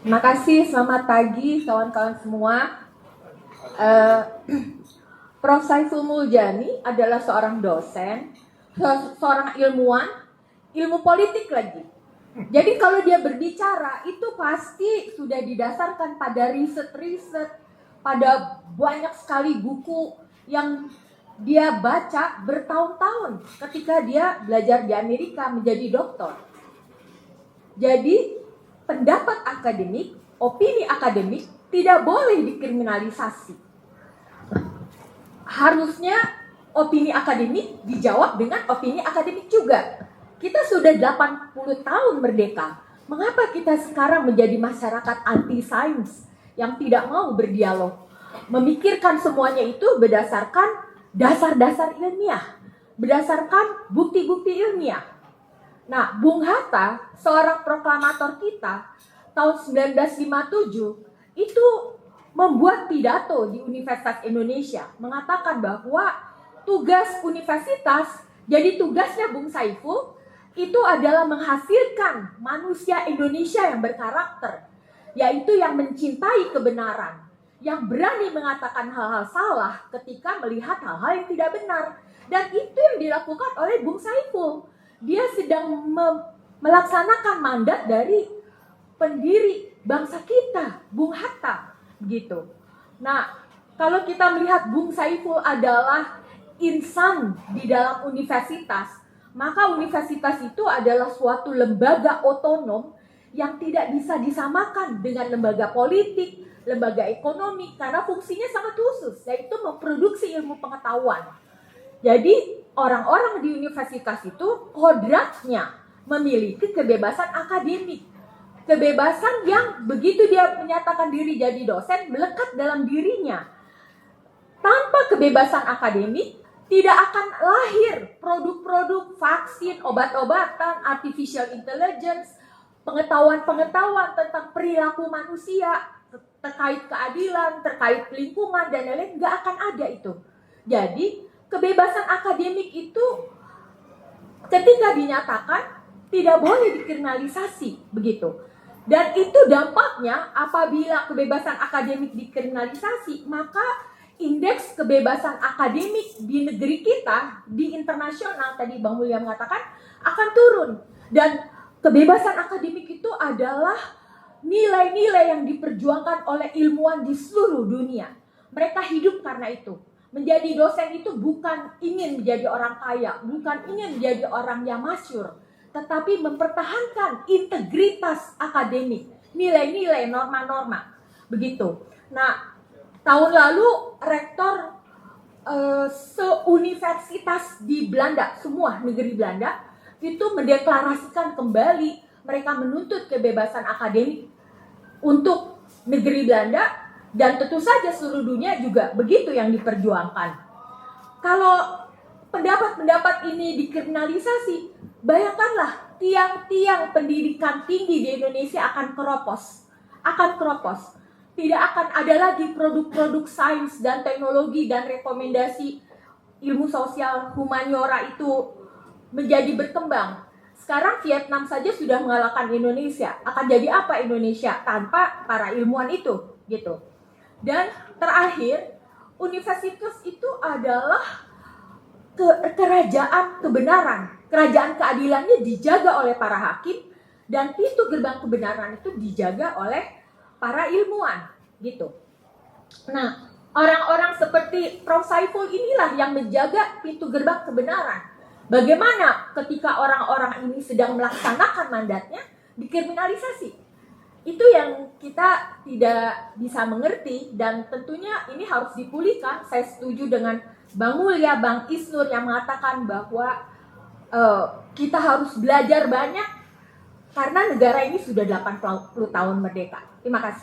Terima kasih, selamat pagi kawan-kawan semua. Eh, Prof. Saiful Muljani adalah seorang dosen, seorang ilmuwan, ilmu politik lagi. Jadi kalau dia berbicara itu pasti sudah didasarkan pada riset-riset, pada banyak sekali buku yang dia baca bertahun-tahun ketika dia belajar di Amerika menjadi doktor. Jadi pendapat akademik, opini akademik tidak boleh dikriminalisasi. Harusnya opini akademik dijawab dengan opini akademik juga. Kita sudah 80 tahun merdeka. Mengapa kita sekarang menjadi masyarakat anti-sains yang tidak mau berdialog? Memikirkan semuanya itu berdasarkan dasar-dasar ilmiah, berdasarkan bukti-bukti ilmiah. Nah, Bung Hatta, seorang proklamator kita, tahun 1957, itu membuat pidato di Universitas Indonesia, mengatakan bahwa tugas universitas, jadi tugasnya Bung Saiful, itu adalah menghasilkan manusia Indonesia yang berkarakter, yaitu yang mencintai kebenaran, yang berani mengatakan hal-hal salah ketika melihat hal-hal yang tidak benar. Dan itu yang dilakukan oleh Bung Saiful. Dia sedang melaksanakan mandat dari pendiri bangsa kita, Bung Hatta, begitu. Nah, kalau kita melihat Bung Saiful adalah insan di dalam universitas, maka universitas itu adalah suatu lembaga otonom yang tidak bisa disamakan dengan lembaga politik, lembaga ekonomi, karena fungsinya sangat khusus, yaitu memproduksi ilmu pengetahuan. Jadi orang-orang di universitas itu kodratnya memiliki kebebasan akademik. Kebebasan yang begitu dia menyatakan diri jadi dosen melekat dalam dirinya. Tanpa kebebasan akademik tidak akan lahir produk-produk vaksin, obat-obatan, artificial intelligence, pengetahuan-pengetahuan tentang perilaku manusia, terkait keadilan, terkait lingkungan, dan lain-lain, nggak akan ada itu. Jadi kebebasan akademik itu ketika dinyatakan tidak boleh dikriminalisasi, begitu. Dan itu dampaknya apabila kebebasan akademik dikriminalisasi, maka indeks kebebasan akademik di negeri kita, di internasional, tadi Bang Mulya mengatakan, akan turun. Dan kebebasan akademik itu adalah nilai-nilai yang diperjuangkan oleh ilmuwan di seluruh dunia. Mereka hidup karena itu. Menjadi dosen itu bukan ingin menjadi orang kaya, bukan ingin menjadi orang yang masyhur, tetapi mempertahankan integritas akademik, nilai-nilai, norma-norma, begitu. Nah, tahun lalu rektor seuniversitas di Belanda, semua negeri Belanda, itu mendeklarasikan kembali mereka menuntut kebebasan akademik untuk negeri Belanda, dan tentu saja seluruh dunia juga begitu yang diperjuangkan. Kalau pendapat-pendapat ini dikriminalisasi, bayangkanlah tiang-tiang pendidikan tinggi di Indonesia akan keropos. Tidak akan ada lagi produk-produk sains dan teknologi dan rekomendasi ilmu sosial humaniora itu menjadi berkembang. Sekarang Vietnam saja sudah mengalahkan Indonesia. Akan jadi apa Indonesia tanpa para ilmuwan itu, gitu. Dan terakhir, universitas itu adalah kerajaan kebenaran. Kerajaan keadilannya dijaga oleh para hakim, dan pintu gerbang kebenaran itu dijaga oleh para ilmuwan, gitu. Nah, orang-orang seperti Prof. Saiful inilah yang menjaga pintu gerbang kebenaran. Bagaimana ketika orang-orang ini sedang melaksanakan mandatnya dikriminalisasi? Itu yang kita tidak bisa mengerti, dan tentunya ini harus dipulihkan. Saya setuju dengan Bang Mulya, Bang Isnur yang mengatakan bahwa kita harus belajar banyak karena negara ini sudah 80 tahun merdeka. Terima kasih.